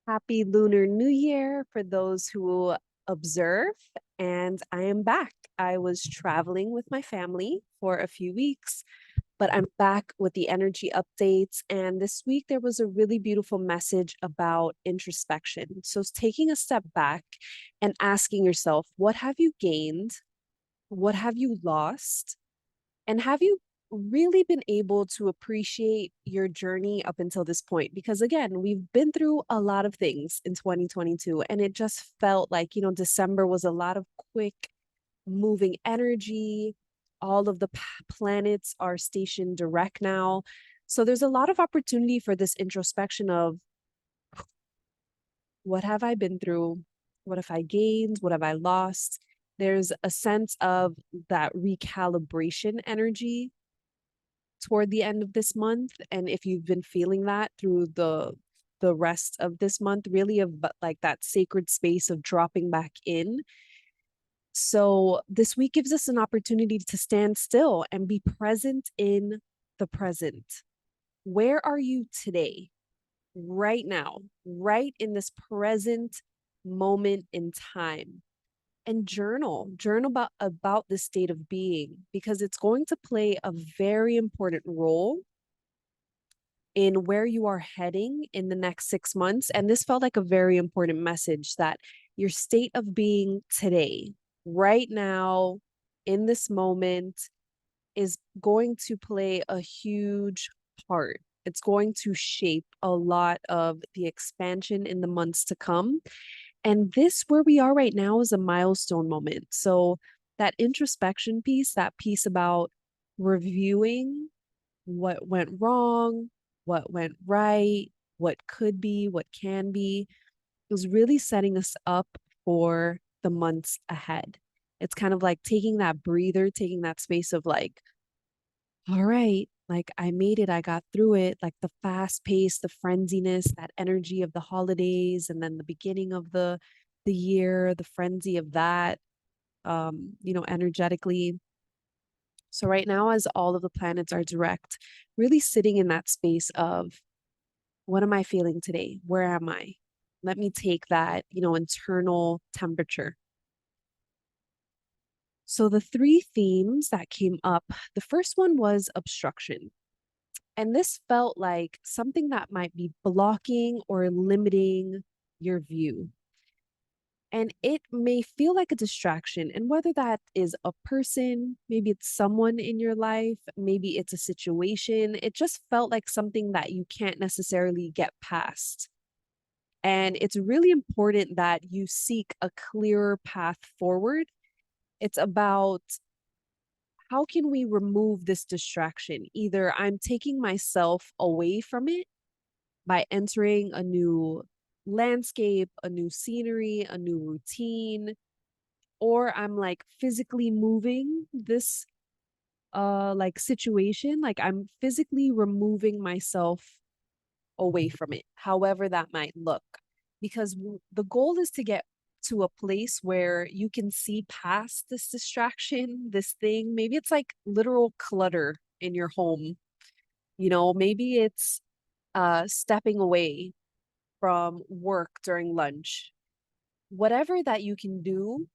Happy Lunar New Year for those who observe. And I am back. I was traveling with my family for a few weeks, but I'm back with the energy updates. And this week, there was a really beautiful message about introspection. So, it's taking a step back and asking yourself, what have you gained? What have you lost? And have you really been able to appreciate your journey up until this point? Because again, we've been through a lot of things in 2022, and it just felt like, December was a lot of quick moving energy. All of the planets are stationed direct now. So there's a lot of opportunity for this introspection of what have I been through? What have I gained? What have I lost? There's a sense of that recalibration energy toward the end of this month, and if you've been feeling that through the rest of this month, really of like that sacred space of dropping back in. So this week gives us an opportunity to stand still and be present in the present. Where are you today, right now, right in this present moment in time? And journal about the state of being, because it's going to play a very important role in where you are heading in the next 6 months. And this felt like a very important message that your state of being today, right now, in this moment, is going to play a huge part. It's going to shape a lot of the expansion in the months to come. And this, where we are right now, is a milestone moment. So, that introspection piece, that piece about reviewing what went wrong, what went right, what could be, what can be, is really setting us up for the months ahead. It's kind of like taking that breather, taking that space of like, all right, like I made it, I got through it, like the fast pace, the frenziness, that energy of the holidays, and then the beginning of the year, the frenzy of that, energetically. So right now, as all of the planets are direct, really sitting in that space of what am I feeling today? Where am I? Let me take that, internal temperature. So the three themes that came up, the first one was obstruction. And this felt like something that might be blocking or limiting your view. And it may feel like a distraction. And whether that is a person, maybe it's someone in your life, maybe it's a situation, it just felt like something that you can't necessarily get past. And it's really important that you seek a clearer path forward. It's about how can we remove this distraction? Either I'm taking myself away from it by entering a new landscape, a new scenery, a new routine, or I'm like physically moving this like situation, like I'm physically removing myself away from it, however that might look. Because the goal is to get to a place where you can see past this distraction, this thing. Maybe it's like literal clutter in your home. Maybe it's stepping away from work during lunch. Whatever that you can do,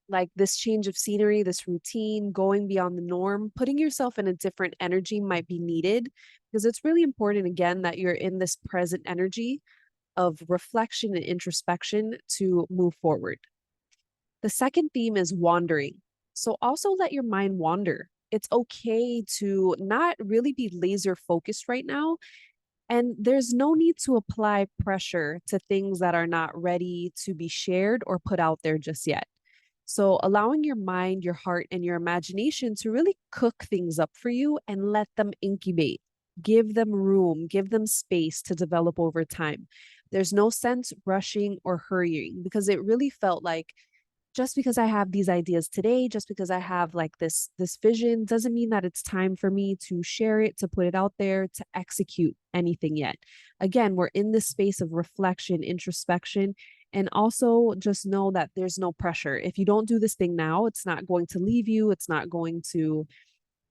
like this change of scenery, this routine, going beyond the norm, putting yourself in a different energy might be needed, because it's really important, again, that you're in this present energy of reflection and introspection to move forward. The second theme is wandering. So also let your mind wander. It's okay to not really be laser focused right now. And there's no need to apply pressure to things that are not ready to be shared or put out there just yet. So, allowing your mind, your heart, and your imagination to really cook things up for you and let them incubate. Give them room, give them space to develop over time. There's no sense rushing or hurrying, because it really felt like just because I have these ideas today, just because I have like this vision, doesn't mean that it's time for me to share it, to put it out there, to execute anything yet. Again, we're in this space of reflection, introspection, and also just know that there's no pressure. If you don't do this thing now, it's not going to leave you. It's not going to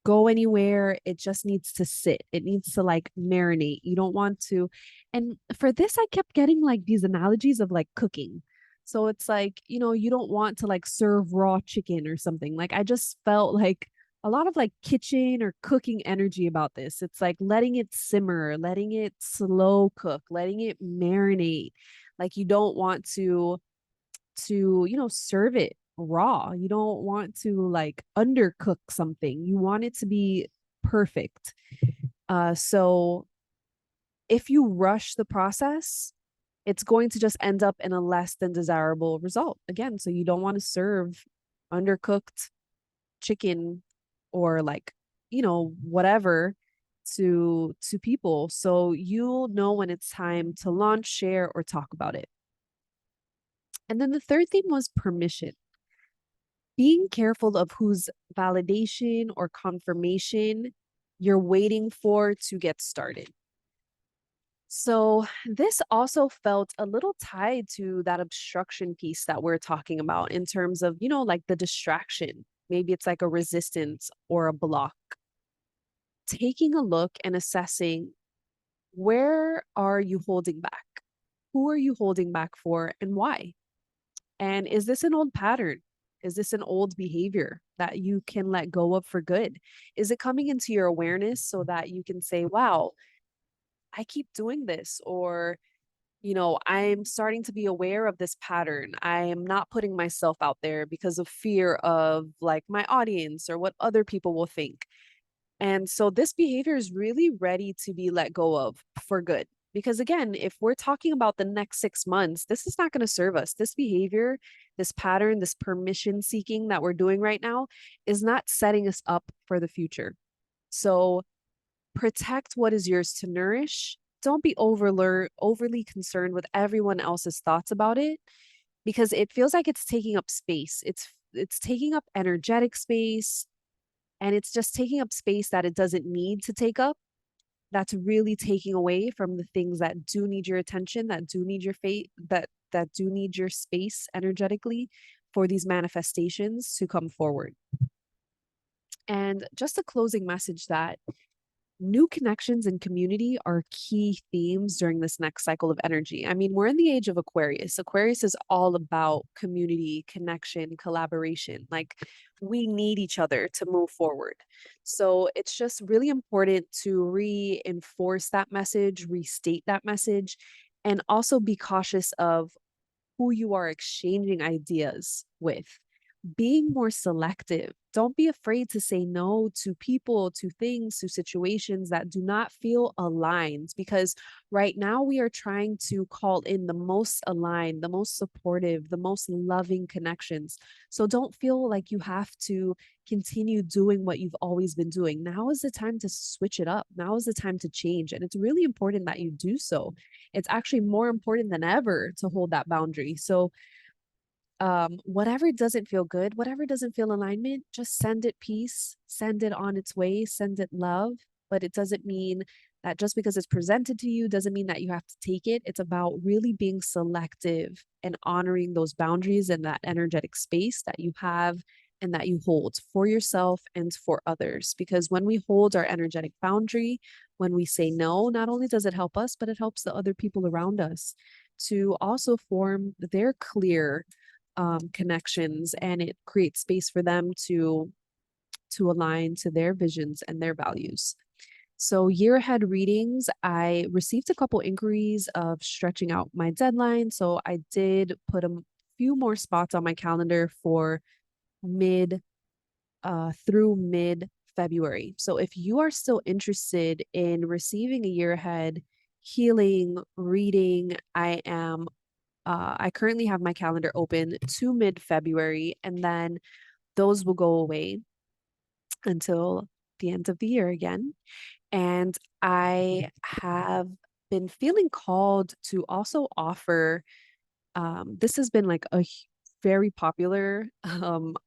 go anywhere. It just needs to sit. It needs to like marinate. You don't want to. And for this, I kept getting like these analogies of like cooking. So it's like, you don't want to like serve raw chicken or something. Like I just felt like a lot of like kitchen or cooking energy about this. It's like letting it simmer, letting it slow cook, letting it marinate. Like you don't want to serve it raw. You don't want to like undercook something. You want it to be perfect. So if you rush the process, it's going to just end up in a less than desirable result. Again, so you don't want to serve undercooked chicken or like, whatever to people. So you'll know when it's time to launch, share, or talk about it. And then the third theme was permission. Being careful of whose validation or confirmation you're waiting for to get started. So, this also felt a little tied to that obstruction piece that we're talking about in terms of, like the distraction. Maybe it's like a resistance or a block. Taking a look and assessing, where are you holding back? Who are you holding back for and why? And is this an old pattern? Is this an old behavior that you can let go of for good? Is it coming into your awareness so that you can say, wow, I keep doing this? Or, I'm starting to be aware of this pattern. I am not putting myself out there because of fear of like my audience or what other people will think. And so this behavior is really ready to be let go of for good. Because again, if we're talking about the next 6 months, this is not going to serve us. This behavior, this pattern, this permission seeking that we're doing right now is not setting us up for the future. So protect what is yours to nourish. Don't be overly concerned with everyone else's thoughts about it because it feels like it's taking up space. It's taking up energetic space, and it's just taking up space that it doesn't need to take up. That's really taking away from the things that do need your attention, that do need your fate, that do need your space energetically for these manifestations to come forward. And just a closing message that new connections and community are key themes during this next cycle of energy. I mean, we're in the age of Aquarius. Aquarius is all about community, connection, collaboration. Like we need each other to move forward. So it's just really important to reinforce that message, restate that message, and also be cautious of who you are exchanging ideas with. Being more selective. Don't be afraid to say no to people, to things, to situations that do not feel aligned. Because right now we are trying to call in the most aligned, the most supportive, the most loving connections. So don't feel like you have to continue doing what you've always been doing. Now is the time to switch it up. Now is the time to change. And it's really important that you do so. It's actually more important than ever to hold that boundary. So whatever doesn't feel good, whatever doesn't feel alignment, just send it peace, send it on its way, send it love. But it doesn't mean that just because it's presented to you doesn't mean that you have to take it. It's about really being selective and honoring those boundaries and that energetic space that you have and that you hold for yourself and for others. Because when we hold our energetic boundary, when we say no, not only does it help us, but it helps the other people around us to also form their clear connections, and it creates space for them to align to their visions and their values. So year ahead readings, I received a couple inquiries of stretching out my deadline. So I did put a few more spots on my calendar for mid through mid February. So if you are still interested in receiving a year ahead healing reading, I currently have my calendar open to mid February, and then those will go away until the end of the year again. And I have been feeling called to also offer, this has been like a very popular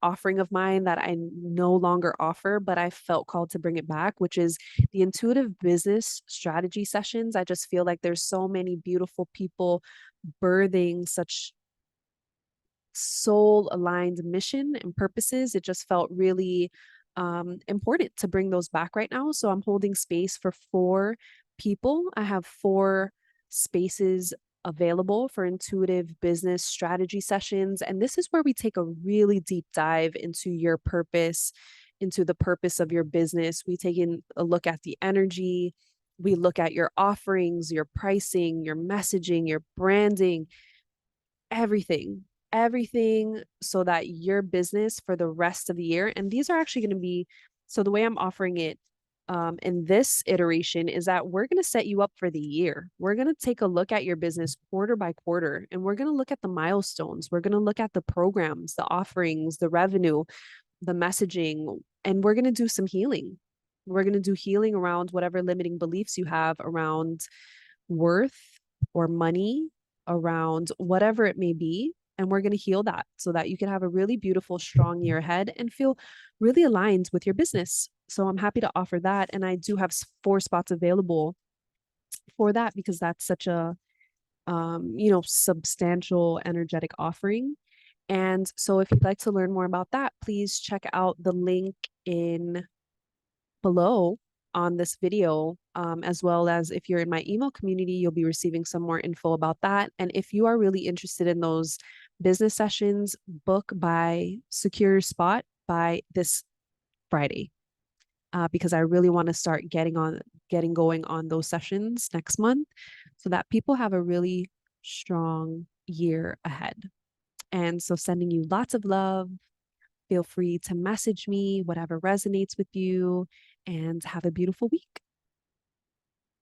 offering of mine that I no longer offer, but I felt called to bring it back, which is the intuitive business strategy sessions. I just feel like there's so many beautiful people birthing such soul aligned mission and purposes. It just felt really important to bring those back right now. So I'm holding space for 4 people. I have 4 spaces available for intuitive business strategy sessions. And this is where we take a really deep dive into your purpose, into the purpose of your business. We take in a look at the energy. We look at your offerings, your pricing, your messaging, your branding, everything so that your business for the rest of the year, and these are actually going to be, so the way I'm offering it in this iteration is that we're going to set you up for the year. We're going to take a look at your business quarter by quarter, and we're going to look at the milestones. We're going to look at the programs, the offerings, the revenue, the messaging, and we're going to do some healing. We're going to do healing around whatever limiting beliefs you have around worth or money, around whatever it may be. And we're going to heal that so that you can have a really beautiful, strong year ahead and feel really aligned with your business. So I'm happy to offer that. And I do have 4 spots available for that because that's such a substantial energetic offering. And so if you'd like to learn more about that, please check out the link in below on this video, as well as if you're in my email community, you'll be receiving some more info about that. And if you are really interested in those business sessions, secure your spot by this Friday, because I really want to start getting going on those sessions next month so that people have a really strong year ahead. And so sending you lots of love. Feel free to message me, whatever resonates with you, and have a beautiful week.